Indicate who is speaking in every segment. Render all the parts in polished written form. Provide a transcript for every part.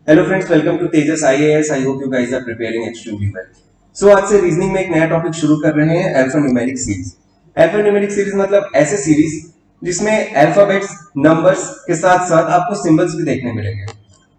Speaker 1: Hello friends, welcome to Tejas IAS. I hope you guys are preparing extremely well. So आज से reasoning में एक नया टॉपिक शुरू कर रहे हैं, अल्फान्यूमेरिक सीरीज। अल्फान्यूमेरिक सीरीज मतलब ऐसे सीरीज जिसमें अल्फाबेट्स, नंबर्स के साथ साथ आपको सिंबल्स भी देखने मिलेंगे।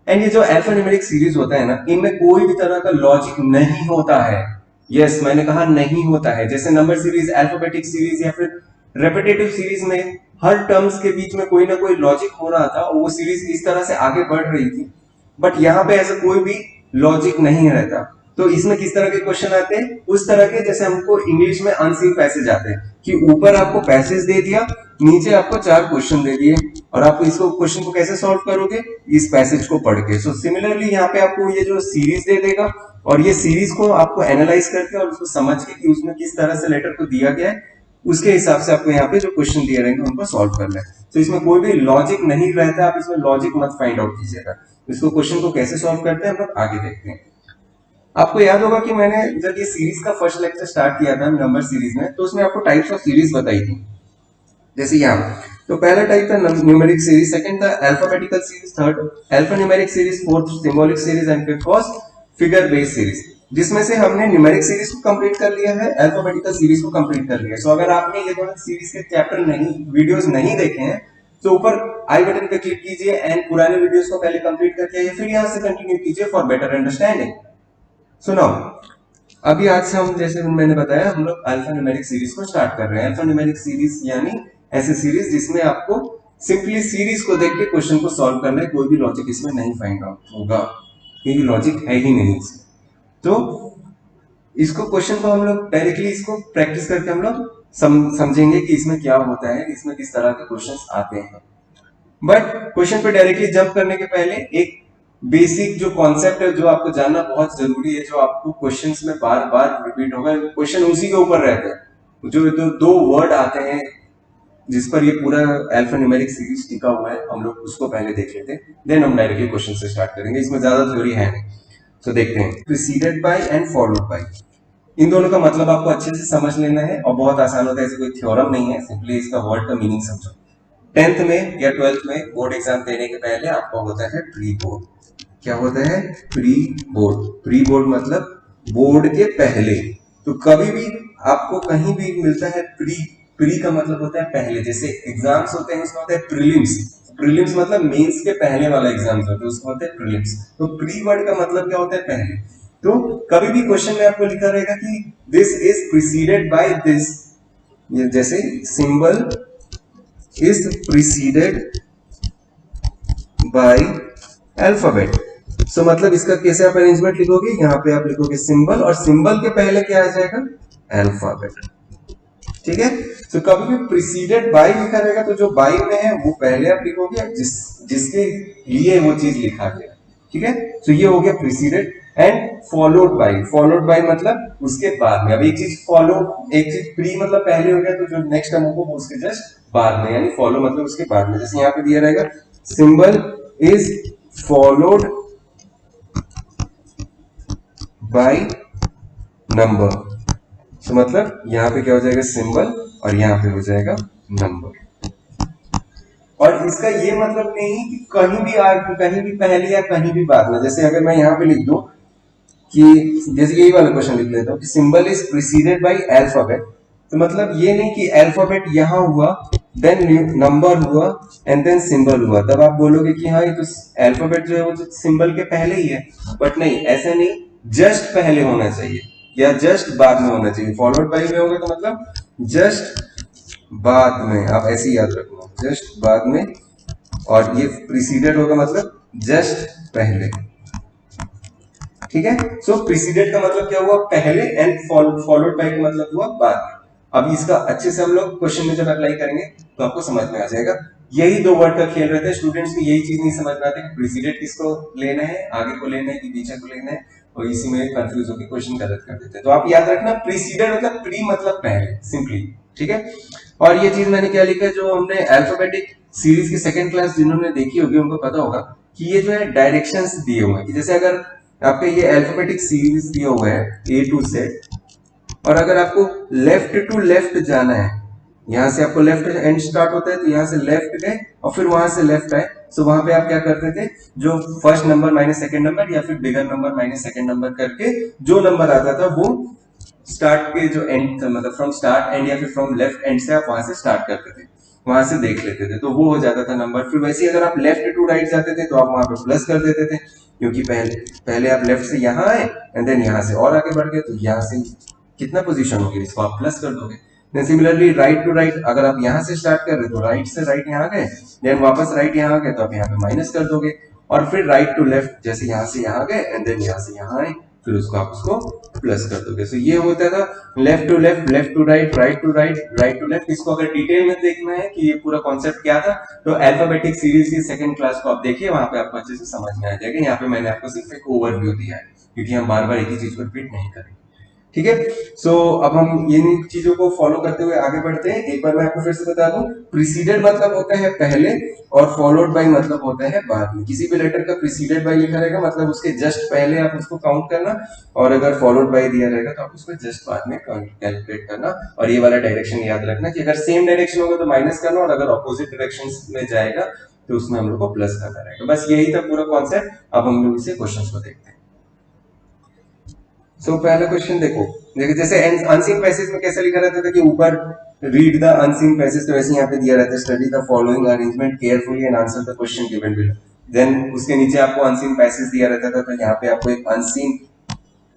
Speaker 1: एंड ये जो अल्फान्यूमेरिक सीरीज होता है ना, इनमें कोई भी तरह का लॉजिक नहीं होता है। यस, मैंने कहा नहीं होता है। जैसे नंबर सीरीज, अल्फाबेटिक सीरीज या फिर रेपिटेटिव सीरीज में हर टर्म्स के बीच में कोई ना कोई लॉजिक हो रहा था और वो सीरीज इस तरह से आगे बढ़ रही थी। बट यहाँ पे ऐसा कोई भी लॉजिक नहीं रहता। तो इसमें किस तरह के क्वेश्चन आते हैं? उस तरह के जैसे हमको इंग्लिश में अनसीन पैसेज आते हैं कि ऊपर आपको पैसेज दे दिया, नीचे आपको 4 क्वेश्चन दे दिए और आप इसको क्वेश्चन को कैसे सॉल्व करोगे? इस पैसेज को पढ़ के। सो सिमिलरली यहाँ पे आपको ये जो सीरीज दे देगा और ये सीरीज को आपको एनालाइज करके और उसको समझ के कि उसमें किस तरह से लेटर को दिया गया है, उसके हिसाब से आपको यहाँ पे जो क्वेश्चन दिए रहेंगे उनको सॉल्व करना है। तो इसमें कोई भी लॉजिक नहीं रहता, आप इसमें लॉजिक मत फाइंड आउट कीजिएगा। इसको क्वेश्चन को कैसे सॉल्व करते हैं हम लोग आगे देखते हैं। आपको याद होगा कि मैंने जब ये सीरीज का फर्स्ट लेक्चर स्टार्ट किया था नंबर सीरीज में, तो उसमें आपको टाइप्स ऑफ सीरीज बताई थी। जैसे यहाँ तो पहला टाइप था न्यूमेरिक सीरीज, सेकंड था alphabetical series, third alphanumeric series, fourth symbolic series and fifth was figure based series. जिसमें से हमने न्यूमेरिक सीरीज को कंप्लीट कर लिया है, अल्फाबेटिकल सीरीज को कंप्लीट कर लिया है। सो अगर आपने ये दोनों सीरीज के चैप्टर नहीं, वीडियोस नहीं देखे हैं, तो ऊपर आई बटन पे क्लिक कीजिए एंड पुराने वीडियोस को पहले कंप्लीट करके आइए, फिर यहाँ से कंटिन्यू कीजिए फॉर बेटर अंडरस्टैंडिंग। सुनो, अभी आज से हम, जैसे मैंने बताया, हम लोग अल्फा न्यूमेरिक सीरीज को स्टार्ट कर रहे हैं। अल्फा न्यूमेरिक सीरीज यानी ऐसे सीरीज जिसमें आपको सिंपली सीरीज को देख के क्वेश्चन को सॉल्व करना है, कोई भी लॉजिक इसमें नहीं फाइंड आउट होगा, कोई भी लॉजिक है ही नहीं इसमें। तो इसको क्वेश्चन को हम लोग डायरेक्टली इसको प्रैक्टिस करके हम लोग समझेंगे कि इसमें क्या होता है, इसमें किस तरह के क्वेश्चंस आते हैं। बट क्वेश्चन पे डायरेक्टली जंप करने के पहले एक बेसिक जो कॉन्सेप्ट है जो आपको जानना बहुत जरूरी है, जो आपको क्वेश्चंस में बार बार रिपीट होगा, क्वेश्चन उसी के ऊपर रहते हैं। जो दो वर्ड आते हैं जिस पर ये पूरा अल्फा न्यूमेरिक सीरीज टिका हुआ है, हम लोग उसको पहले देख लेते हैं, देन हम डायरेक्टली क्वेश्चन से स्टार्ट करेंगे। इसमें ज्यादा थ्योरी है नहीं। तो देखते हैं, preceded by and followed by. इन दोनों का मतलब आपको अच्छे से समझ लेना है और बहुत आसान होता है, ऐसे कोई थ्योरम नहीं है, सिंपली इसका वर्ड का मीनिंग समझो। 10th में या 12th में बोर्ड एग्जाम देने के पहले आपका होता है प्री बोर्ड। क्या होता है? Pre board. प्री बोर्ड मतलब बोर्ड के पहले। तो कभी भी आपको कहीं भी मिलता है प्री, प्री का मतलब होता है पहले। जैसे एग्जाम्स होते हैं उसमें होता है प्रीलिम्स, प्रीलिम्स मतलब मेंस के पहले वाला एग्जाम्स होता है, उसको होता है प्रीलिम्स। तो प्री वर्ड का मतलब क्या होता है? पहले। तो कभी भी क्वेश्चन में आपको लिखा रहेगा कि this is preceded by this, जैसे symbol is preceded by alphabet। So मतलब इसका कैसे आप अरेंजमेंट लिखोगे? यहाँ पे आप लिखोगे सिंबल और सिंबल के पहले क्या आ जाएगा? अल्फाबेट। ठीक है। तो कभी भी प्रीसीडेड बाय लिखा रहेगा तो जो बाय में है वो पहले आप लिखोगे, जिसके लिए वो चीज लिखा गया। ठीक है। तो ये हो गया preceded. And followed bye, followed by मतलब उसके बाद में। अब एक चीज फॉलो, एक चीज प्री मतलब पहले हो गया, तो जो नेक्स्ट टर्म होगा वो उसके जस्ट बाद में, यानी फॉलो मतलब उसके बाद में। जैसे यहाँ पे दिया रहेगा symbol is followed by number. तो मतलब यहाँ पे क्या हो जाएगा? सिंबल और यहाँ पे हो जाएगा नंबर। और इसका ये मतलब नहीं कि कहीं भी आगे, कहीं भी पहले या कहीं भी बाद में। जैसे अगर मैं यहाँ पे लिख दूं कि, जैसे यही वाला क्वेश्चन लिख लेता हूँ कि symbol is preceded by alphabet, तो मतलब ये नहीं कि अल्फाबेट यहाँ हुआ, देन नंबर हुआ एंड देन सिंबल हुआ, तब आप बोलोगे कि हाँ ये तो अल्फाबेट जो है वो सिंबल के पहले ही है। बट नहीं, ऐसा नहीं, जस्ट पहले होना चाहिए या जस्ट बाद में होना चाहिए। फॉलोड बाय में होगा तो मतलब जस्ट बाद में, आप ऐसे याद रखना, जस्ट बाद में। और ये प्रीसीडेड होगा मतलब जस्ट पहले। ठीक है। सो प्रीसीडेड का मतलब क्या हुआ? पहले, एंड फॉलोड बाय का मतलब हुआ बाद में। अब इसका अच्छे से हम लोग क्वेश्चन में जब अप्लाई करेंगे तो आपको समझ में आ जाएगा। यही दो वर्ड का खेल रहता है, स्टूडेंट्स को यही चीज नहीं समझ में आती कि प्रीसीडेड किसको लेना है, आगे को लेना है कि पीछे को लेना है, और इसी में कंफ्यूज होकर क्वेश्चन गलत कर देते हैं। तो आप याद रखना, प्रीसीडेड मतलब प्री मतलब पहले, सिंपली। ठीक है। और ये चीज मैंने क्या लिखा है, जो हमने अल्फाबेटिक सीरीज की सेकंड क्लास जिन्होंने देखी होगी उनको पता होगा कि ये जो है डायरेक्शंस दिए हुए हैं। जैसे अगर आपके ये अल्फाबेटिक सीरीज दिया हुआ है ए टू जेड, और अगर आपको लेफ्ट टू लेफ्ट जाना है, यहां से आपको लेफ्ट एंड स्टार्ट होता है तो यहां से लेफ्ट गए और फिर वहां से लेफ्ट आए, सो वहां पे आप क्या करते थे, जो first number minus second number या फिर bigger number minus second number करके जो नंबर आता था वो स्टार्ट के जो एंड मतलब फ्रॉम स्टार्ट एंड या फिर फ्रॉम लेफ्ट एंड से आप वहां से स्टार्ट करते थे, वहां से देख लेते थे, तो वो हो जाता था नंबर। फिर वैसे ही अगर आप लेफ्ट टू राइट जाते थे तो आप वहां पे प्लस कर देते थे, क्योंकि पहले पहले आप लेफ्ट से यहाँ आए एंड देन यहाँ से और आगे बढ़ गए, तो यहाँ से कितना पोजीशन होगी इसको आप प्लस कर दोगे। Then similarly right to right, अगर आप यहाँ से स्टार्ट कर रहे हो तो राइट से राइट यहाँ गए, देन वापस राइट यहाँ आ गए तो आप यहाँ पे माइनस कर दोगे, और फिर राइट टू लेफ्ट जैसे यहाँ से यहाँ गए एंड देन यहाँ से यहाँ आए, फिर उसको आप उसको प्लस कर दोगे। सो ये होता था left to left, left to right, right to right, right to left. इसको अगर डिटेल में देखना है कि ये पूरा कॉन्सेप्ट क्या था तो अल्फाबेटिक सीरीज की सेकंड क्लास को आप देखिए, वहां पे आपको अच्छे से समझ में आ जाएगा। यहाँ पे मैंने आपको सिर्फ एक ओवरव्यू दिया है, क्योंकि हम बार बार एक ही चीज को रिपीट नहीं करेंगे। ठीक है, सो अब हम इन चीजों को फॉलो करते हुए आगे बढ़ते हैं। एक बार मैं आपको फिर से बता दूं, प्रीसीडेड मतलब होता है पहले, और फॉलोड बाय मतलब होता है बाद में। किसी भी लेटर का प्रीसीडेड बाय लिखा रहेगा मतलब उसके जस्ट पहले आप उसको काउंट करना, और अगर फॉलोड बाय दिया रहेगा तो आप उसको जस्ट बाद में कैलकुलेट करना। और ये वाला डायरेक्शन याद रखना कि अगर सेम डायरेक्शन होगा तो माइनस करना, और अगर अपोजिट डायरेक्शन में जाएगा तो उसमें हम लोग को प्लस करना रहेगा। बस यही था पूरा कॉन्सेप्ट। अब हम लोग इसे क्वेश्चन को देखते हैं। सो पहला क्वेश्चन देखो, जैसे अनसीन पैसेज में कैसा लिखा रहता था कि ऊपर रीड द अनसीन पैसेज, तो वैसे यहाँ पे दिया रहता है study the following arrangement carefully and answer the question given below. Then उसके नीचे आपको अनसीन पैसेज दिया रहता था, तो यहाँ पे आपको एक अनसीन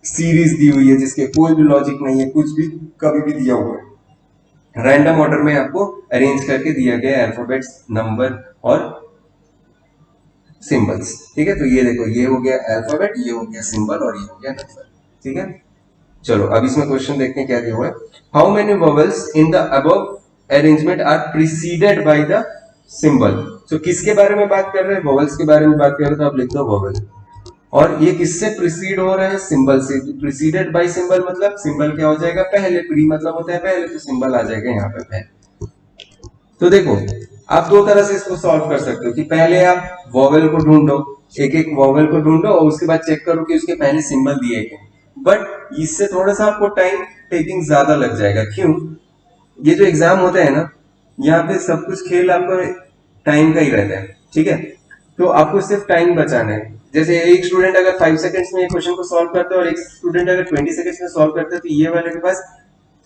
Speaker 1: सीरीज दी हुई है जिसके कोई भी लॉजिक नहीं है, कुछ भी कभी भी दिया हुआ है। रैंडम ऑर्डर में आपको अरेंज करके दिया गया अल्फाबेट्स, नंबर और सिंबल्स। ठीक है, तो ये देखो, ये हो गया अल्फाबेट, ये हो गया सिंबल और ये हो गया नंबर। ठीक है, चलो अब इसमें क्वेश्चन देखते हैं क्या दिया हुआ है। How many vowels in the above arrangement are preceded by the symbol. तो किसके बारे में बात कर रहे हैं, वोवेल्स के बारे में बात कर रहे हैं, तो आप लिख दो वोवेल। और ये किससे प्रीसीड हो रहे हैं, सिंबल से। प्रीसीडेड बाय सिंबल मतलब सिंबल क्या हो जाएगा पहले, प्री मतलब होता है पहले, तो सिंबल आ जाएगा यहाँ पे पहले। तो देखो, आप दो तरह से इसको सॉल्व कर सकते हो कि पहले आप वोवेल को ढूंढो, एक एक वोवेल को ढूंढो और उसके बाद चेक करो कि उसके पहले सिंबल दिए गए। बट इससे थोड़ा सा आपको टाइम टेकिंग ज्यादा लग जाएगा। क्यों, ये जो एग्जाम होता है ना, यहाँ पे सब कुछ खेल आपको टाइम का ही रहता है। ठीक है, तो आपको सिर्फ टाइम बचाना है। जैसे एक स्टूडेंट अगर 5 सेकंड्स में क्वेश्चन को सॉल्व करता है और एक स्टूडेंट अगर 20 सेकंड्स में सॉल्व करता है, तो ये वाले के पास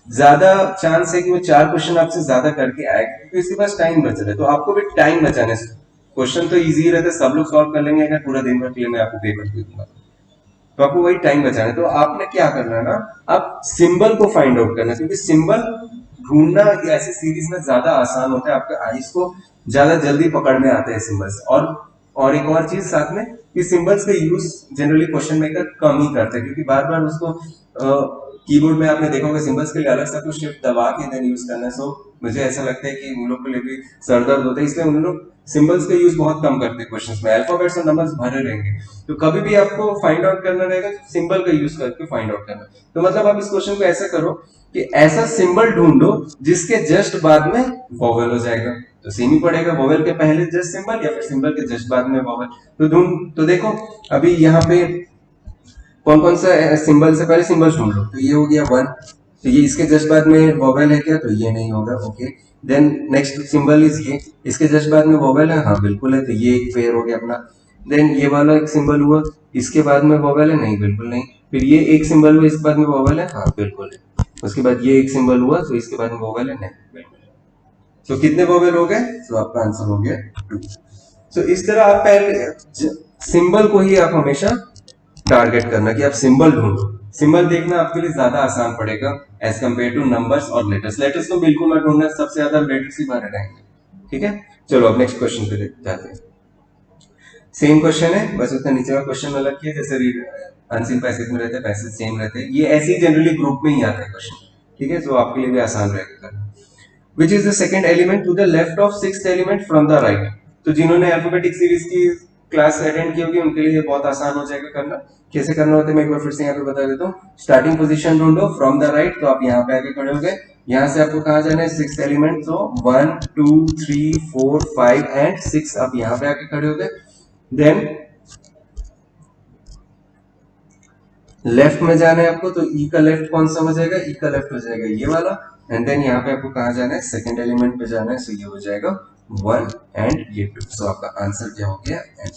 Speaker 1: ज्यादा चांस है कि वो 4 क्वेश्चन आपसे ज्यादा करके आएगा, क्योंकि इसके पास टाइम बच रहा है। तो आपको भी टाइम बचाना है। क्वेश्चन तो इजी रहता है, सब लोग सॉल्व कर लेंगे, अगर पूरा दिन भर के लिए मैं आपको पेपर दे दूंगा तो आपको वही टाइम बचाना है। तो आपने क्या करना है ना, आप सिंबल को फाइंड आउट करना, क्योंकि सिंबल ढूंढना ऐसी सीरीज में ज्यादा आसान होता है, आपके आईज को ज्यादा जल्दी पकड़ में आते हैं सिंबल्स। और एक और चीज साथ में कि सिंबल्स का यूज जनरली क्वेश्चन मेकर कम ही करते हैं, क्योंकि बार बार उसको कीबोर्ड में आपने देखा होगा सिंबल्स के लिए अलग सा कुछ शिफ्ट दबा के देन यूज करना है। सो मुझे ऐसा लगता है कि उन लोग के लिए भी सर दर्द होता है, इसलिए उन लोग सिंबल्स का यूज बहुत कम करते हैं क्वेश्चंस में। अल्फाबेट्स और नंबर्स भरे रहेंगे, तो कभी भी आपको फाइंड आउट करना रहेगा सिंबल का यूज करके फाइंड आउट करना। तो मतलब आप इस क्वेश्चन को ऐसा करो कि ऐसा सिंबल ढूंढो जिसके जस्ट बाद में वोवेल हो जाएगा, तो सेम ही पड़ेगा, वोवेल के पहले जस्ट सिंबल या फिर सिंबल के जस्ट बाद में वोवेल। तो देखो अभी यहाँ पे कौन कौन सा सिंबल से पहले सिंबल ढूंढ लो। तो ये हो गया 1, तो ये इसके जस्ट बाद में वोवेल है क्या, तो ये नहीं होगा। Okay, then next symbol is ये, इसके जस्ट बाद में वोवेल है, हाँ बिल्कुल है, तो ये एक पेयर हो गया अपना। देन ये वाला एक सिंबल हुआ, इसके बाद में वोवेल है, नहीं बिल्कुल नहीं। फिर ये एक सिंबल हुआ, इसके बाद में वोवेल है, हाँ बिल्कुल है। उसके बाद ये एक सिंबल हुआ, तो इसके बाद में वोवेल है, नहीं बिल्कुल है। तो कितने वोवेल हो गए, तो आपका आंसर हो गया 2। तो इस तरह आप पहले सिंबल को ही आप हमेशा टारगेट करना कि आप सिंबल ढूंढो। सिंबल देखना आपके लिए ज्यादा आसान पड़ेगा एज कम्पेयर टू नंबर्स और लेटर्स। लेटर्स तो बिल्कुल मत ढूंढना, सबसे ज्यादा लेटर्स ही भरे रहेंगे। ठीक है, चलो अब नेक्स्ट क्वेश्चन पे जाते हैं। सेम क्वेश्चन है, बस उसका नीचे का क्वेश्चन अलग किया, जैसे अनसीन पैसेज में रहते हैं, पैसेज सेम रहते हैं, ये ऐसे ही जनरली ग्रुप में ही आता है क्वेश्चन। ठीक है, तो आपके लिए भी आसान रहेगा। Which is the second element to the left of sixth element from the right. तो जिन्होंने अल्फाबेटिक सीरीज की क्लास अटेंड की होगी उनके लिए बहुत आसान हो जाएगा करना। कैसे करना होता है मैं एक बार फिर से यहाँ पे बता देता हूँ। स्टार्टिंग पोजीशन ढूंढो फ्रॉम द राइट, तो आप यहाँ पे आके खड़े हो गए। यहाँ से आपको कहाँ जाना है, सिक्स्थ एलिमेंट, तो 1 2 3 4 5 एंड 6 आप यहाँ पे आके खड़े हो गए। देन लेफ्ट में जाना है आपको, तो ई का लेफ्ट कौन सा हो जाएगा, ई का लेफ्ट हो जाएगा ये वाला। एंड देन यहाँ पे आपको कहाँ जाना है, सेकंड एलिमेंट पे जाना है, सो ये हो जाएगा 1 एंड ये 2। सो आपका आंसर क्या हो गया एन।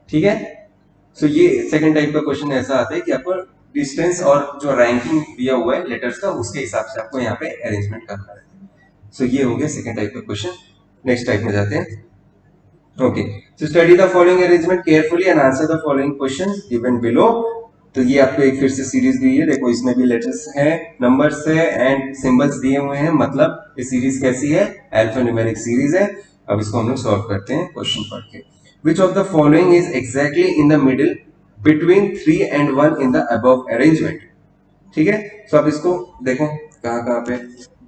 Speaker 1: ठीक है, सो ये सेकंड टाइप का क्वेश्चन ऐसा आता है कि आपको डिस्टेंस और जो रैंकिंग दिया हुआ है लेटर्स का उसके हिसाब से आपको यहाँ पे अरेंजमेंट करना है। सो ये हो गया सेकंड टाइप का क्वेश्चन। नेक्स्ट टाइप में जाते हैं। Okay, so study the following arrangement carefully and answer the following questions given below. तो ये आपको एक फिर से सीरीज दी है, देखो इसमें भी लेटर्स है, नंबर्स है एंड सिंबल्स दिए हुए हैं, मतलब ये सीरीज कैसी है, अल्फान्यूमेरिक सीरीज है। अब इसको हम लोग सॉल्व करते हैं क्वेश्चन पढ़ के। विच of the following is exactly in the middle between 3 and 1 in the above arrangement. ठीक है, सो आप इसको देखो कहाँ कहाँ पे।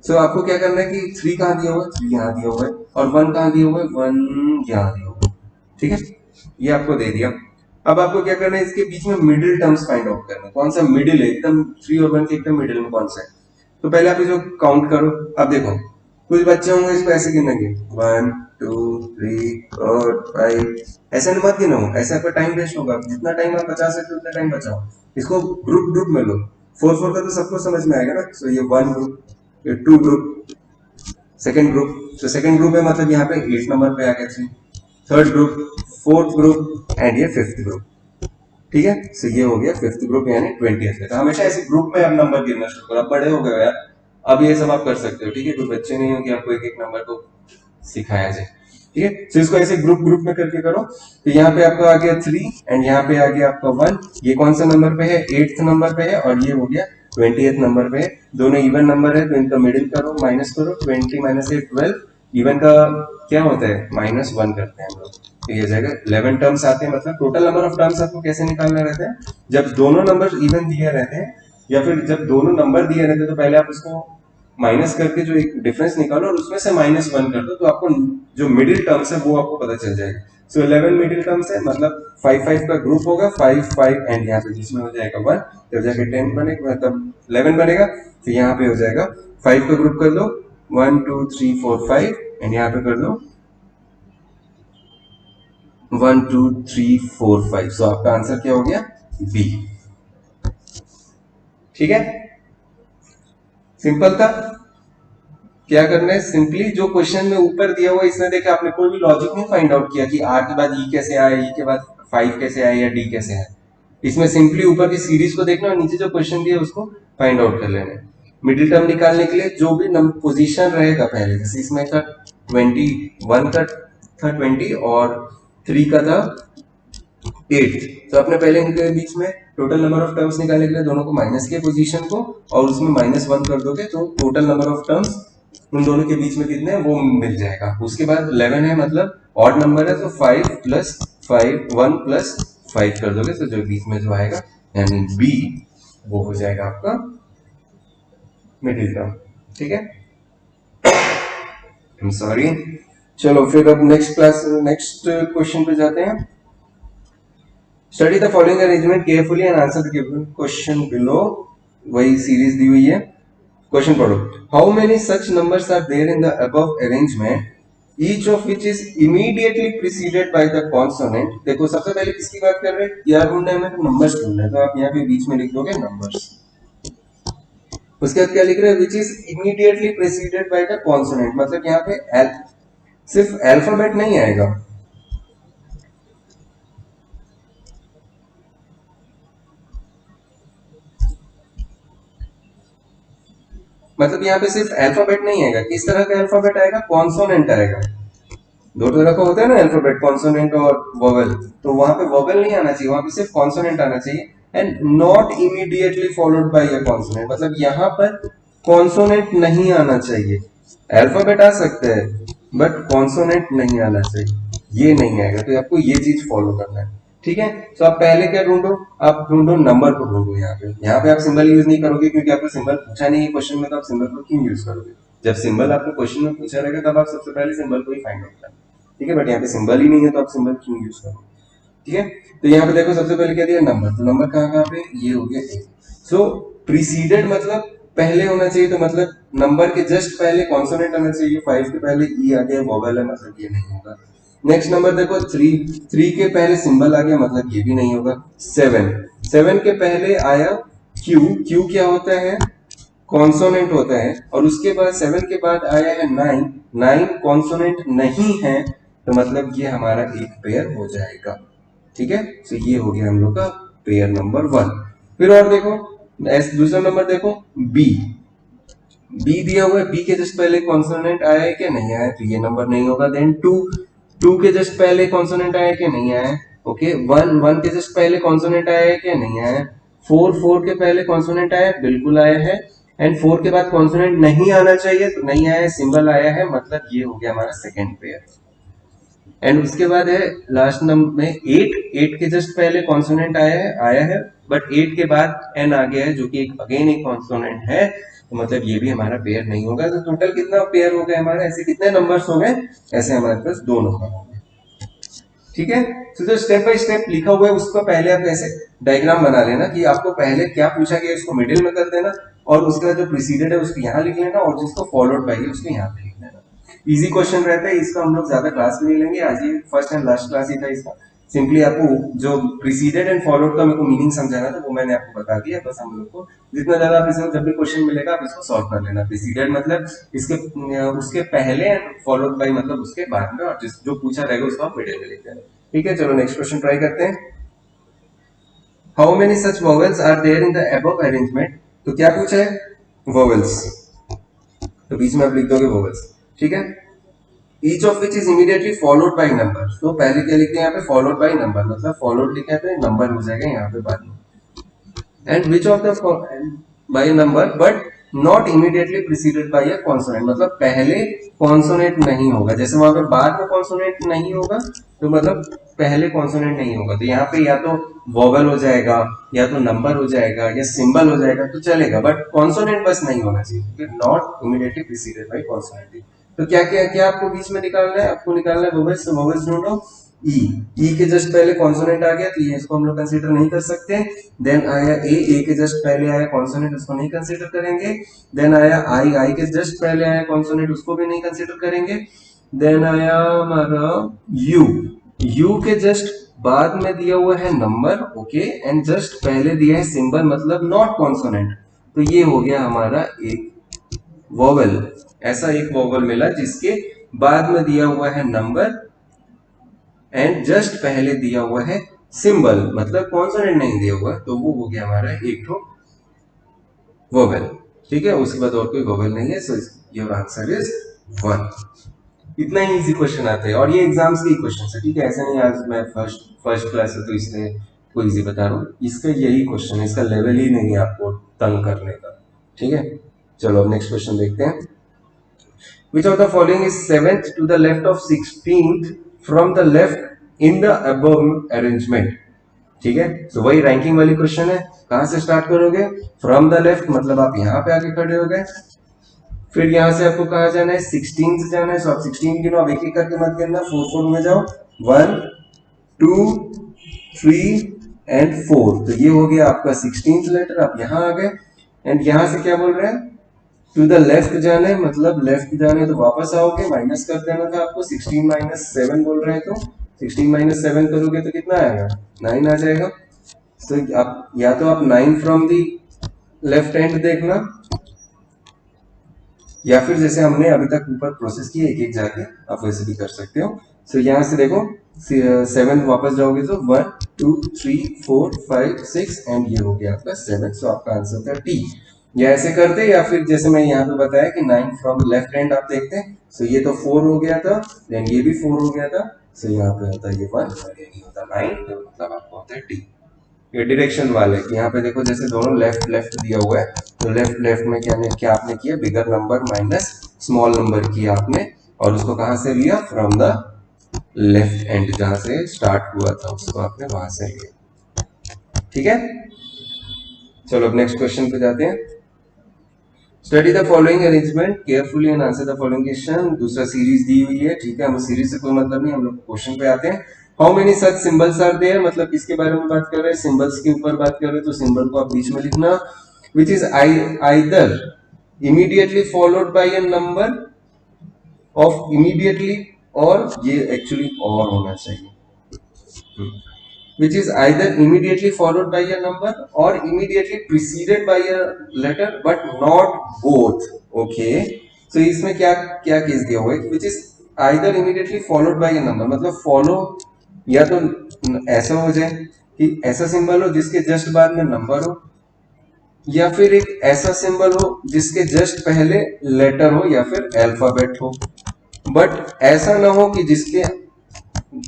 Speaker 1: सो आपको क्या करना है कि 3 कहाँ दिया हुआ है, 3 यहाँ दिया हुआ है, और 1 कहाँ दिया हुआ है, 1 यहाँ दिया हुआ है। ठीक है, ये आपको दे दिया। अब आपको क्या करना है, इसके बीच में मिडिल टर्म्स फाइंड आउट करना है, कौन सा मिडिल है, एकदम 3 और 1 के एकदम मिडिल में कौन सा है। तो पहले आप इसको काउंट करो। अब देखो कुछ बच्चे होंगे इसको ऐसे गिनेंगे 1 2 3 4 5, ऐसे मत गिनो, ऐसे आपका टाइम वेस्ट होगा। जितना टाइम आप बचा सकते हो उतना टाइम बचाओ। इसको ग्रुप ग्रुप में लो। 4 4 का तो सबको समझ में आएगा ना। सो ये 1 ग्रुप, ये 2 ग्रुप, सेकंड ग्रुप, तो सेकंड ग्रुप है मतलब यहाँ पे 8 नंबर पे आ गया 3, third group, fourth group and ये फिफ्थ ग्रुप। ठीक है, सो ये हो गया फिफ्थ ग्रुप यानी 20th। तो हमेशा ऐसे ग्रुप में आप नंबर गिनना शुरू करो। आप बड़े हो गए यार, अब ये सब आप कर सकते हो। ठीक है, कोई बच्चे नहीं हो कि आपको एक एक नंबर को सिखाया जाए। ठीक है, तो इसको ऐसे ग्रुप ग्रुप में करके करो। तो यहाँ पे आपका आ गया 3 एंड यहाँ पे आ गया आपका 1। ये कौन सा नंबर पे है, 8th नंबर पे है, और ये हो गया 20th नंबर पे है। दोनों इवन नंबर है तो इनका मिडिल करो, माइनस करो। 20 माइनस 8 12। इवन का क्या होता है, -1 करते हैं हम लोग। तो ये जाएगा 11 टर्म्स आते हैं, मतलब टोटल नंबर ऑफ टर्म्स आपको कैसे निकालना रहता है, जब दोनों नंबर इवन दिए रहते हैं या फिर जब दोनों नंबर दिए रहते हैं तो पहले आप उसको माइनस करके जो एक डिफरेंस निकालो और उसमें से -1 कर दो, तो आपको जो मिडिल टर्म्स है वो आपको पता चल जाएगा। सो 11 मिडिल टर्म्स है, मतलब 5 5 का ग्रुप होगा, 5 5 एंड यहाँ पे जिसमें हो जाएगा 1, जब जाके 10 बनेगा तब 11 बनेगा। तो यहाँ पे हो जाएगा 5 का ग्रुप कर दो, 1 2 3 4 5 एंड यहाँ पे कर दो 1 2 3 4 5। सो आपका आंसर क्या हो गया, बी। ठीक है, सिंपल था। क्या करना है, सिंपली जो क्वेश्चन में ऊपर दिया हुआ इसमें देखा आपने कोई भी लॉजिक नहीं फाइंड आउट किया कि आर के बाद ई कैसे आया, ई के बाद 5 कैसे आया या डी कैसे आया। इसमें सिंपली ऊपर की सीरीज को देखना और नीचे जो क्वेश्चन दिया उसको फाइंड आउट कर लेना है। मिडिल टर्म निकालने के लिए जो भी पोजीशन रहेगा पहले, जैसे इसमें था 21 का था 20 और 3 का था 8, तो अपने पहले इनके बीच में टोटल नंबर ऑफ टर्म्स निकालने के लिए दोनों को माइनस के पोजीशन को और उसमें -1 कर दोगे तो टोटल नंबर ऑफ टर्म्स उन दोनों के बीच में कितने हैं वो मिल जाएगा। उसके बाद 11 है मतलब ऑड नंबर है, तो 5 प्लस 5 1 प्लस 5 कर दोगे तो जो बीच में जो आएगा यानी बी वो हो जाएगा आपका मिडिल टर्म। ठीक है, आई एम सॉरी। चलो फिर अब नेक्स्ट क्वेश्चन पे जाते हैं। Study the following arrangement carefully and answer the given question below. वही सीरीज दी हुई है, क्वेश्चन पढ़ो। How many such numbers are there in the above arrangement, each of which is immediately preceded by the consonant. देखो सबसे पहले किसकी बात कर रहे हैं, क्या ढूंढना है हमें, नंबर्स ढूंढना है, तो आप यहाँ पे बीच में लिख दोगे नंबर्स। उसके बाद क्या लिख रहे हैं, which is immediately preceded by the consonant, मतलब यहाँ पे सिर्फ अल्फाबेट नहीं आएगा, मतलब यहाँ पे सिर्फ अल्फाबेट नहीं आएगा। किस तरह का अल्फाबेट आएगा, कॉन्सोनेंट आएगा। दो तरह का होता है ना अल्फाबेट, कॉन्सोनेंट और वोवेल, तो वहां पे वोवेल नहीं आना चाहिए, वहां पे सिर्फ कॉन्सोनेंट आना चाहिए। And not immediately followed by a consonant, मतलब यहाँ पर कॉन्सोनेंट नहीं आना चाहिए। अल्फाबेट आ सकता है बट कॉन्सोनेंट नहीं आना चाहिए, ये नहीं आएगा, तो आपको ये चीज फॉलो करना है। ठीक है, तो आप पहले क्या ढूंढो, आप ढूंढो नंबर को ढूंढो। यहाँ पे आप सिंबल यूज नहीं करोगे क्योंकि आपको सिंबल पूछा नहीं है क्वेश्चन में, तो आप सिंबल को क्यों यूज करोगे। जब सिंबल आपको क्वेश्चन में पूछा रहेगा तब आप सबसे पहले सिंबल को ही फाइंड आउट करना। ठीक है, बट यहाँ पे सिंबल ही नहीं है तो आप सिंबल क्यों यूज करोगे। ठीक है, तो यहाँ पे देखो सबसे पहले क्या दिया, नंबर। तो नंबर कहाँ कहाँ पे, ये हो गया ए। सो प्रीसीडेड मतलब पहले होना चाहिए, तो मतलब नंबर के जस्ट पहले कॉन्सोनेंट आना चाहिए। 5 के पहले ई आ गया, वोवेल है, मतलब ये नहीं होगा। नेक्स्ट नंबर देखो 3 के पहले सिंबल आ गया, मतलब ये भी नहीं होगा। 7 के पहले आया क्यू, क्यू क्या होता है, कॉन्सोनेंट होता है और उसके बाद 7 के बाद आया है 9, 9 कॉन्सोनेंट नहीं है, तो मतलब ये हमारा एक पेयर हो जाएगा। ठीक है, तो ये हो गया हम लोग का पेयर नंबर 1। फिर और देखो, दूसरा नंबर देखो, बी। बी दिया हुआ है, बी के जस्ट पहले कॉन्सोनेंट आया है क्या, नहीं आया, तो ये नंबर नहीं होगा। देन 2, 2 के जस्ट पहले कॉन्सोनेंट आया है क्या, नहीं आया। ओके, 1, 1 के जस्ट पहले कॉन्सोनेंट आया है क्या, नहीं आया। 4, 4 के पहले कॉन्सोनेंट आया, बिल्कुल आया है। एंड 4 के बाद कॉन्सोनेंट नहीं आना चाहिए, तो नहीं आया, सिंबल आया है, मतलब ये हो गया हमारा सेकेंड पेयर। एंड उसके बाद है लास्ट नंबर में 8, 8 के जस्ट पहले कॉन्सोनेंट आया है, बट 8 के बाद एन आ गया है, जो कि अगेन एक कॉन्सोनेंट है, तो मतलब ये भी हमारा पेयर नहीं होगा। तो टोटल कितना पेयर हो गया हमारा, ऐसे कितने नंबर्स हो गए, ऐसे हमारे पास 2 नंबर हो गए। ठीक है, तो जो स्टेप बाय स्टेप लिखा हुआ है उसको पहले आप ऐसे डायग्राम बना लेना कि आपको पहले क्या पूछा गया उसको मिडिल में कर देना, और उसका जो प्रीसीडेड है उसको यहाँ लिख लेना, और जिसको फॉलोड बाय है उसको यहाँ पे लिख लेना। इजी क्वेश्चन रहता है, इसका हम लोग ज्यादा क्लास में नहीं लेंगे, आज ये फर्स्ट एंड लास्ट क्लास ही था इसका। सिंपली आपको जो प्रीसीडेड एंड फॉलोड का मेरे को मीनिंग समझाना था वो मैंने आपको बता दिया, बस हम लोग को जितना ज्यादा आप इसमें जब भी क्वेश्चन मिलेगा आप इसको सॉल्व कर लेना। प्रीसीडेड मतलब इसके उसके पहले, फॉलोड बाय मतलब उसके बाद में, और जो पूछा रहेगा उसको आप मिडिल में लिख देना। ठीक है, चलो नेक्स्ट क्वेश्चन ट्राई करते हैं। How many such vowels are there in the above arrangement, तो क्या पूछा है, वोवेल्स, तो बीच में आप लिख दोगे वोवेल्स। ठीक है, each of which is immediately followed by number, तो पहले क्या लिखते हैं यहाँ पे, फॉलोड बाय नंबर, मतलब फॉलोड लिखा है तो नंबर हो जाएगा यहाँ पे बाद में। And which of the by number but not immediately preceded by a consonant, मतलब पहले कॉन्सोनेंट नहीं होगा, जैसे वहां पे बाद में कॉन्सोनेंट नहीं होगा, तो मतलब पहले कॉन्सोनेंट नहीं होगा, तो यहाँ पे या तो वोवेल हो जाएगा, या तो नंबर हो जाएगा, या सिंबल हो जाएगा, तो चलेगा, बट कॉन्सोनेंट बस नहीं होना चाहिए, not immediately preceded by consonant. तो क्या क्या क्या आपको बीच में निकालना है, आपको निकालना है वोवेल्स, तो वोवेल्स ढूंढो। ई, ई के जस्ट पहले कॉन्सोनेंट आ गया, तो ये इसको हम लोग कंसीडर नहीं कर सकते। देन आया ए के जस्ट पहले आया कॉन्सोनेंट, उसको नहीं कंसीडर करेंगे। देन आया आई के जस्ट पहले आया कॉन्सोनेंट, उसको भी नहीं कंसीडर करेंगे। देन आया हमारा यू के जस्ट बाद में दिया हुआ है नंबर, ओके, एंड जस्ट पहले दिया है सिंबल, मतलब नॉट कॉन्सोनेंट, तो ये हो गया हमारा एक वोवेल। ऐसा एक वोवेल मिला जिसके बाद में दिया हुआ है नंबर एंड जस्ट पहले दिया हुआ है सिंबल, मतलब कॉन्सोनेंट नहीं दिया हुआ, तो वो हो गया हमारा एक तो वोवेल। ठीक है, उसके बाद और कोई वोवेल नहीं है, सो योर आंसर इज 1। इतना ही इजी क्वेश्चन आते हैं, और ये एग्जाम्स के क्वेश्चन है। ठीक है, ऐसा नहीं आज मैं फर्स्ट क्लास है तो इसलिए कोई इजी बता रहा हूँ, इसका यही क्वेश्चन है, इसका लेवल ही नहीं है आपको तंग करने का। ठीक है, चलो अब नेक्स्ट क्वेश्चन देखते हैं। Which of the following is 7th to the left of 16th from the left in the above arrangement? ठीक है, तो वही रैंकिंग वाली क्वेश्चन है। कहां से स्टार्ट करोगे, फ्रॉम द लेफ्ट, मतलब आप यहां पे आके खड़े हो गए, फिर यहां से आपको कहा जाना है 16 से जाना है, सो आप 16 गिनो, आप एक एक करके मत गिनना, 4 4 में जाओ, 1 2 3 एंड 4, तो ये हो गया आपका 16th लेटर, आप यहां आ गए। एंड यहां से क्या बोल रहे हैं, टू द लेफ्ट जाना है, मतलब लेफ्ट जाना है तो वापस आओगे, माइनस कर देना था आपको, 16 माइनस 7 बोल रहे हैं, तो 16 माइनस 7 करोगे तो कितना आएगा, 9 आ जाएगा। तो आप या तो आप 9 फ्रॉम दी लेफ्ट हैंड देखना, या फिर जैसे हमने अभी तक ऊपर प्रोसेस किया एक एक जाके आप वैसे भी कर सकते हो। सो यहाँ से देखो 7 वापस जाओगे तो 1 2 3 4 5 6 एंड ये हो गया आपका 7, सो आपका आंसर था टी। या ऐसे करते, या फिर जैसे मैं यहाँ पे बताया कि 9 फ्रॉम लेफ्ट हैंड आप देखते हैं, सो ये तो 4 हो गया था, देन ये भी 4 हो गया था, सो यहाँ पे होता है ये 1 और ये होता 9, तो मतलब आपको होता है टी। ये डायरेक्शन वाले, यहाँ पे देखो जैसे दोनों लेफ्ट लेफ्ट दिया हुआ है, तो लेफ्ट लेफ्ट में क्या आपने किया, bigger number minus small number किया आपने, और उसको कहां से लिया, फ्रॉम द लेफ्ट एंड, जहां से स्टार्ट हुआ था उसको आपने वहां से लिया। ठीक है, चलो अब नेक्स्ट क्वेश्चन पे जाते हैं। Study the following arrangement carefully and answer the following question. दूसरा सीरीज दी हुई है, ठीक है, हम सीरीज से कोई मतलब नहीं, हम लोग क्वेश्चन पे आते हैं। How many such symbols are there, मतलब किसके बारे में बात कर रहे हैं, सिंबल्स के ऊपर बात कर रहे हैं, तो सिंबल को आप बीच में लिखना। विच is either immediately followed by a number of immediately, और ये एक्चुअली और होना चाहिए, which is either immediately followed by a number or immediately preceded by a letter but not both. Okay, so इसमें क्या क्या केस दिया हुआ है, which is either immediately followed by a number, मतलब follow या तो ऐसा हो जाए कि ऐसा सिंबल हो जिसके जस्ट बाद में नंबर हो, या फिर एक ऐसा सिंबल हो जिसके जस्ट पहले लेटर हो या फिर अल्फाबेट हो, बट ऐसा ना हो कि जिसके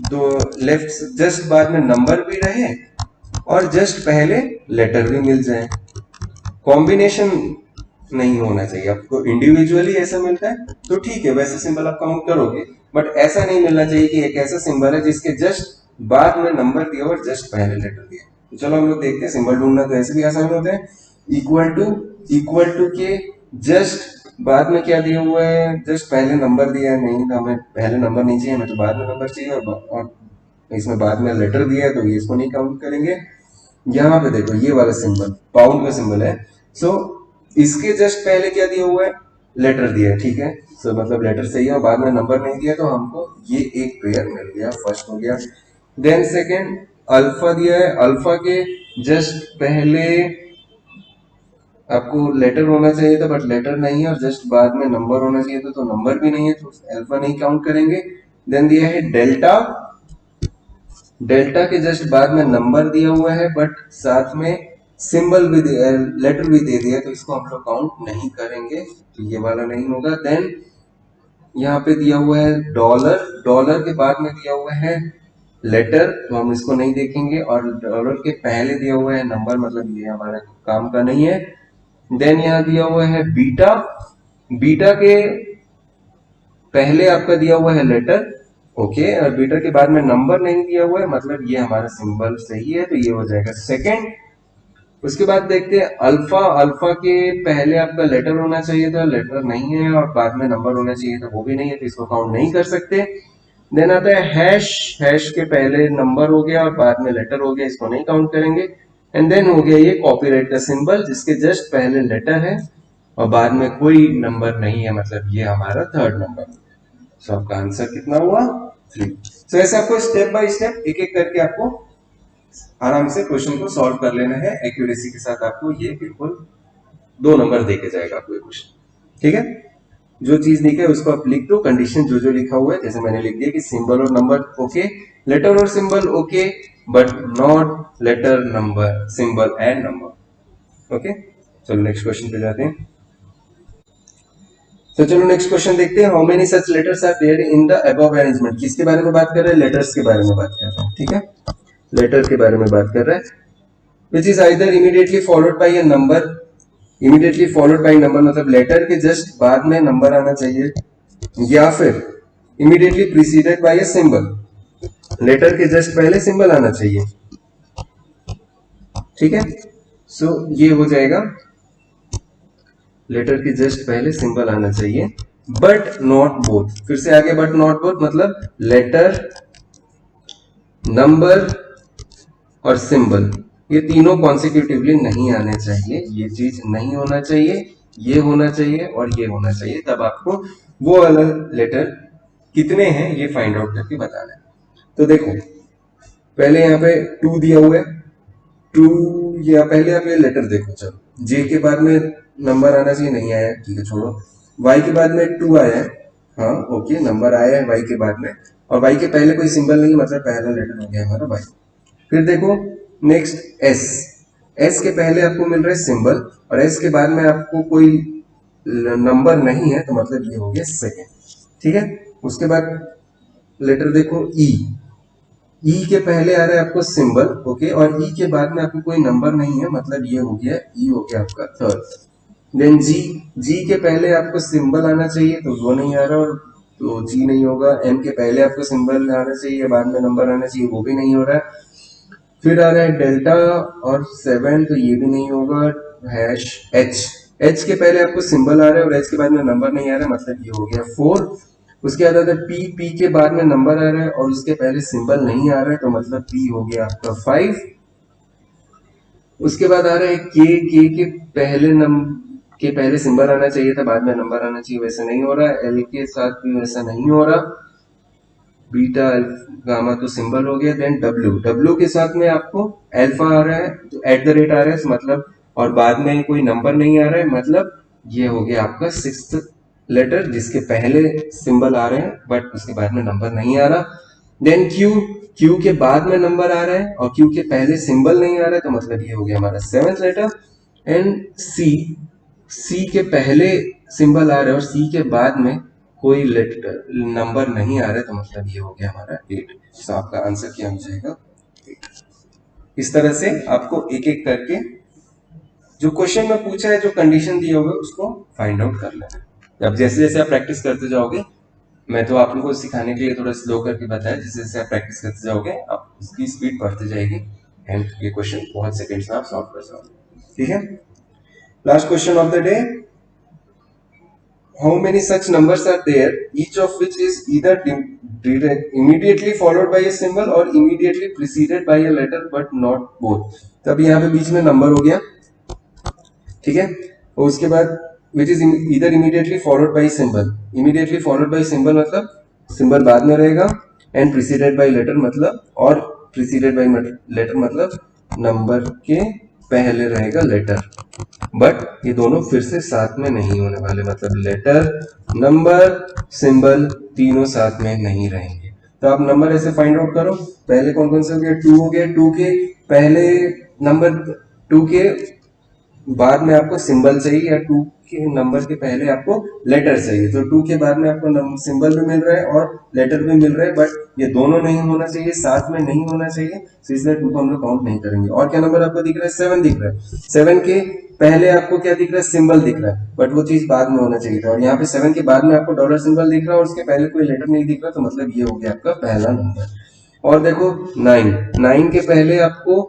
Speaker 1: दो लेफ्ट जस्ट बाद में नंबर भी रहे और जस्ट पहले लेटर भी मिल जाए। कॉम्बिनेशन नहीं होना चाहिए। आपको इंडिविजुअली ऐसा मिलता है तो ठीक है, वैसे सिंबल आप काउंट करोगे, बट ऐसा नहीं मिलना चाहिए कि एक ऐसा सिंबल है जिसके जस्ट बाद में नंबर दिया और जस्ट पहले लेटर दिया। तो चलो हम लोग देखते हैं, सिंबल ढूंढना तो ऐसे भी आसान होता है। इक्वल टू के जस्ट बाद में क्या दिया हुआ है, जस्ट पहले नंबर दिया है, नहीं तो हमें पहले नंबर नहीं चाहिए, हमें तो बाद में नंबर चाहिए, और इसमें बाद में लेटर दिया है तो ये इसको नहीं काउंट करेंगे। यहाँ पे देखो ये वाला सिंबल पाउंड का सिंबल है, सो इसके जस्ट पहले क्या दिया हुआ है, लेटर दिया है, ठीक है, सो मतलब लेटर सही है और बाद में नंबर नहीं दिया, तो हमको ये एक पेयर मिल गया, फर्स्ट हो गया। देन सेकेंड अल्फा दिया है, अल्फा के जस्ट पहले आपको लेटर होना चाहिए था बट लेटर नहीं है, और जस्ट बाद में नंबर होना चाहिए था तो नंबर भी नहीं है, तो अल्फा नहीं काउंट करेंगे। देन दिया है डेल्टा, डेल्टा के जस्ट बाद में नंबर दिया हुआ है बट साथ में सिंबल भी लेटर भी दे दिया, तो इसको हम लोग काउंट नहीं करेंगे, तो ये वाला नहीं होगा। देन यहाँ पे दिया हुआ है डॉलर, डॉलर के बाद में दिया हुआ है लेटर, तो हम इसको नहीं देखेंगे, और डॉलर के पहले दिया हुआ है नंबर, मतलब ये हमारे काम का नहीं है। देन यहाँ दिया हुआ है बीटा, बीटा के पहले आपका दिया हुआ है लेटर, ओके, और बीटा के बाद में नंबर नहीं दिया हुआ है, मतलब ये हमारा सिंबल सही है, तो ये हो जाएगा सेकंड। उसके बाद देखते हैं अल्फा, अल्फा के पहले आपका लेटर होना चाहिए था, लेटर नहीं है, और बाद में नंबर होना चाहिए था, वो भी नहीं है, तो इसको काउंट नहीं कर सकते। देन आता है हैश, हैश के पहले नंबर हो गया और बाद में लेटर हो गया, इसको नहीं काउंट करेंगे। एंड देन हो गया ये कॉपीराइट का सिंबल, जिसके जस्ट पहले लेटर है और बाद में कोई नंबर नहीं है, मतलब ये हमारा थर्ड नंबर। सो आपका आंसर कितना हुआ, 3। सो ऐसे आपको स्टेप बाय स्टेप एक एक करके आपको आराम से क्वेश्चन को सॉल्व कर लेना है, एक्यूरेसी के साथ आपको ये बिल्कुल 2 नंबर देके जाएगा आपको ये क्वेश्चन, ठीक है। जो चीज लिखा है उसको आप लिख दो, कंडीशन जो जो लिखा हुआ है, जैसे मैंने लिख दिया कि सिंबल और नंबर ओके, लेटर और symbol okay, but not letter number symbol and number, okay. चलो नेक्स्ट क्वेश्चन पे जाते हैं। तो चलो नेक्स्ट क्वेश्चन देखते हैं, how many such letters are there in the above arrangement. किसके बारे में बात कर रहे हैं, लेटर्स के बारे में बात कर रहे हैं, ठीक है, लेटर के बारे में बात कर रहे हैं। Which is either immediately followed by a number, immediately followed by number मतलब लेटर के जस्ट बाद में नंबर आना चाहिए, या फिर immediately preceded by a symbol, letter के जस्ट पहले सिंबल आना चाहिए, ठीक है। सो ये हो जाएगा लेटर के जस्ट पहले सिंबल आना चाहिए, बट नॉट बोथ, फिर से आगे बट नॉट बोथ मतलब लेटर, नंबर और सिंबल ये तीनों कॉन्सिक्यूटिवली नहीं आने चाहिए, ये चीज नहीं होना चाहिए, ये होना चाहिए और ये होना चाहिए, तब आपको वो वाला लेटर कितने हैं ये फाइंड आउट करके बताना है। तो देखो पहले यहाँ पे 2 दिया हुआ है, 2 या पहले आप ये लेटर देखो, चलो जे के बाद में नंबर आना चाहिए, नहीं आया, ठीक है छोड़ो। वाई के बाद में 2 आया है, हाँ ओके, नंबर आया है वाई के बाद में, और वाई के पहले कोई सिंबल नहीं, मतलब पहला लेटर हो गया हमारा वाई। फिर देखो नेक्स्ट एस, एस के पहले आपको मिल रहा है सिंबल और एस के बाद में आपको कोई नंबर नहीं है, तो मतलब ये हो गया सेकेंड, ठीक है। उसके बाद लेटर देखो ई, ई के पहले आ रहा है आपको सिंबल, ओके, और ई के बाद में आपको कोई नंबर नहीं है, मतलब ये हो गया ई हो गया आपका थर्ड। देन जी, जी के पहले आपको सिंबल आना चाहिए तो वो नहीं आ रहा, और तो जी नहीं होगा। एम के पहले आपको सिंबल आना चाहिए, बाद में नंबर आना चाहिए, वो भी नहीं हो रहा है। फिर आ रहा है डेल्टा और 7, तो ये भी नहीं होगा। हैश एच, एच के पहले आपको सिंबल आ रहा है और एच के बाद में नंबर नहीं आ रहा है, मतलब ये हो गया 4। उसके बाद आता है पी, पी के बाद में नंबर आ रहा है और उसके पहले सिंबल नहीं आ रहा है, तो मतलब पी हो गया आपका 5। उसके बाद आ रहा है के के पहले सिंबल आना चाहिए था, बाद में नंबर आना चाहिए, वैसे नहीं हो रहा है। एल के साथ भी वैसा नहीं हो रहा। बीटा गामा तो सिंबल हो गया, देन डब्ल्यू, डब्ल्यू के साथ में आपको अल्फा आ रहा है तो एट द रेट आ रहा है मतलब, और बाद में कोई नंबर नहीं आ रहा है मतलब ये हो गया आपका सिक्स्थ लेटर जिसके पहले सिंबल आ रहे हैं बट उसके बाद में नंबर नहीं आ रहा। देन क्यू, क्यू के बाद में नंबर आ रहा है और क्यू के पहले सिंबल नहीं आ रहा है तो मतलब ये हो गया हमारा सेवेंथ लेटर। एंड सी, सी के पहले सिंबल आ रहा है और सी के बाद में कोई लेटर नंबर नहीं आ रहा है तो मतलब ये हो गया हमारा 8। तो आपका आंसर क्या हो जाएगा 8। इस तरह से आपको एक एक करके जो क्वेश्चन में पूछा है, जो कंडीशन दिए होगा उसको फाइंड आउट कर लेना। अब जैसे जैसे आप प्रैक्टिस करते जाओगे, मैं तो आप लोगों को सिखाने के लिए थोड़ा स्लो करके बताया, जैसे जैसे आप प्रैक्टिस करते जाओगे आप उसकी स्पीड बढ़ती जाएगी एंड ये क्वेश्चन बहुत सेकंड्स में आप सॉल्व कर जाओगे। ठीक है, last question of the day, how many such numbers are there each of which is either immediately followed by a symbol or immediately preceded by a letter but not both। तब यहाँ पे बीच में number हो गया, ठीक है, और उसके बाद विच इज इधर immediately followed by symbol, immediately followed by symbol मतलब सिंबल बाद में रहेगा, एंड प्रीसीडेड बाई लेटर मतलब, और प्रीसीडेड बाई लेटर मतलब नंबर के पहले रहेगा लेटर, बट ये दोनों फिर से साथ में नहीं होने वाले, मतलब लेटर नंबर सिंबल तीनों साथ में नहीं रहेंगे। तो आप नंबर ऐसे फाइंड आउट करो, पहले कौन कौन से हो गया, 2 हो गया, 2 के पहले नंबर, 2 के बाद में आपको सिंबल चाहिए या 2 के नंबर के पहले आपको लेटर चाहिए, तो 2 के बाद में आपको सिंबल भी मिल रहा है और लेटर भी मिल रहा है, बट ये दोनों नहीं होना चाहिए, साथ में नहीं होना चाहिए, तो इसलिए 2 को हम लोग काउंट नहीं करेंगे। और क्या नंबर आपको दिख रहा है, 7 दिख रहा है, 7 के पहले आपको क्या दिख रहा है, सिंबल दिख रहा है, बट वो चीज बाद में होना चाहिए था, और यहाँ पे 7 के बाद में आपको डॉलर सिंबल दिख रहा है और उसके पहले कोई लेटर नहीं दिख रहा, तो मतलब ये हो गया आपका पहला नंबर। और देखो 9, 9 के पहले आपको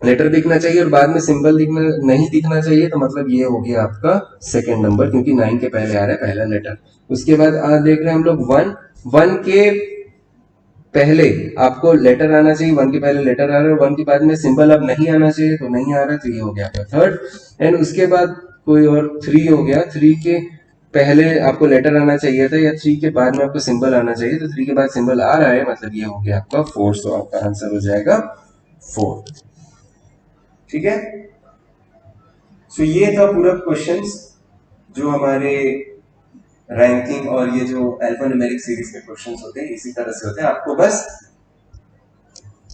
Speaker 1: लेटर दिखना चाहिए और बाद में सिंबल दिखना नहीं दिखना चाहिए, तो मतलब ये हो गया आपका सेकंड नंबर, क्योंकि 9 के पहले आ रहा है पहला लेटर। उसके बाद देख रहे हैं हम लोग 1, 1 के पहले आपको लेटर आना चाहिए, 1 के पहले लेटर आ रहा है और 1 के बाद में सिंबल अब नहीं आना चाहिए, तो नहीं आ रहा है, तो ये हो गया आपका थर्ड। एंड उसके बाद कोई और 3 हो गया, 3 के पहले आपको लेटर आना चाहिए था या 3 के बाद में आपको सिंबल आना चाहिए, तो 3 के बाद सिंबल आ रहा है, मतलब ये हो गया आपका 4, तो आपका आंसर हो जाएगा 4। ठीक है, सो ये था पूरा क्वेश्चंस जो हमारे रैंकिंग और ये जो अल्फान्यूमेरिक सीरीज के क्वेश्चंस होते हैं इसी तरह से होते हैं। आपको बस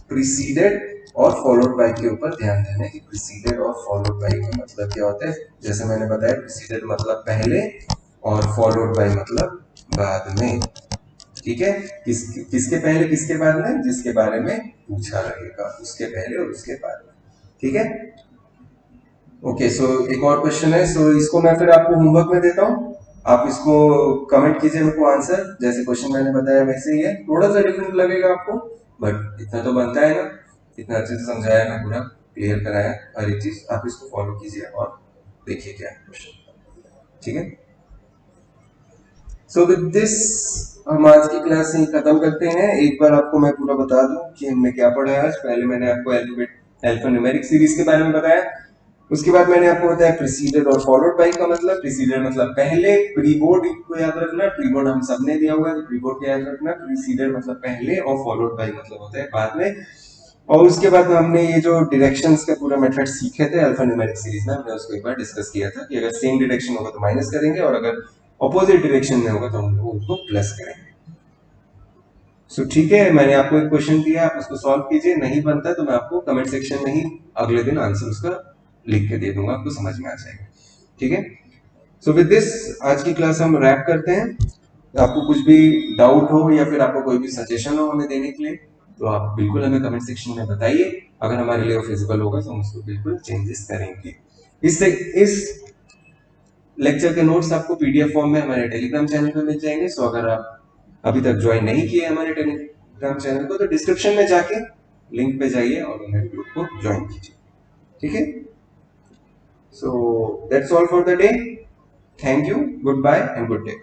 Speaker 1: प्रीसीडेड और फॉलोड बाय के ऊपर ध्यान देना है कि प्रीसीडेड और फॉलोड बाय का मतलब क्या होता है। जैसे मैंने बताया, प्रीसीडेड मतलब पहले और फॉलोड बाय मतलब बाद में। ठीक है, किसके पहले किसके बाद में, जिसके बारे में पूछा रहेगा उसके पहले और उसके बाद में। ठीक है, ओके, सो एक और क्वेश्चन है, सो इसको मैं फिर आपको होमवर्क में देता हूँ, आप इसको कमेंट कीजिए मेरे को आंसर, जैसे क्वेश्चन मैंने बताया वैसे ही है, थोड़ा सा डिफरेंट लगेगा आपको बट इतना तो बनता है ना, इतना अच्छे से समझाया मैं, पूरा क्लियर कराया हर एक चीज, आप इसको फॉलो कीजिए और देखिए क्या है क्वेश्चन। ठीक है, सो विद दिस हम आज की क्लास यही खत्म करते हैं। एक बार आपको मैं पूरा बता दूं कि हमने क्या पढ़ा है आज। पहले मैंने आपको अल्फान्यूमेरिक सीरीज के बारे में बताया, उसके बाद मैंने आपको बताया प्रीसीडेड और फॉलोड बाय का मतलब। प्रीसीडेड मतलब पहले, प्रीबोर्ड को याद रखना, प्रीबोर्ड हम सबने दिया हुआ है तो प्रीबोर्ड को याद रखना, प्रीसीडेड मतलब पहले और फॉलोड बाय मतलब होता है बाद में। और उसके बाद हमने ये जो डायरेक्शंस का पूरा मेथड सीखे थे अल्फान्यूमेरिक सीरीज में, हमने उसको एक बार डिस्कस किया था कि अगर सेम डायरेक्शन होगा तो माइनस करेंगे और अगर अपोजिट डायरेक्शन में होगा तो हम लोग उसको प्लस करेंगे। सो ठीक है, मैंने आपको एक क्वेश्चन दिया, आप उसको सॉल्व कीजिए, नहीं बनता तो मैं आपको कमेंट सेक्शन में ही अगले दिन आंसर उसका लिख के दे दूंगा, आपको समझ में आ जाएगा। ठीक है, सो विद दिस आज की क्लास हम रैप करते हैं। आपको कुछ भी डाउट हो या फिर आपको कोई भी सजेशन हो हमें देने के लिए तो आप बिल्कुल हमें कमेंट सेक्शन में बताइए, अगर हमारे लिए फिजिबल होगा तो हम उसको बिल्कुल चेंजेस करेंगे। इस लेक्चर के नोट्स आपको पीडीएफ फॉर्म में हमारे टेलीग्राम चैनल पे मिल जाएंगे। सो अगर आप अभी तक ज्वाइन नहीं किए हमारे टेलीग्राम चैनल को तो डिस्क्रिप्शन में जाके लिंक पे जाइए और हमारे ग्रुप को ज्वाइन कीजिए। ठीक है, so that's all for the day, thank you, goodbye and good day.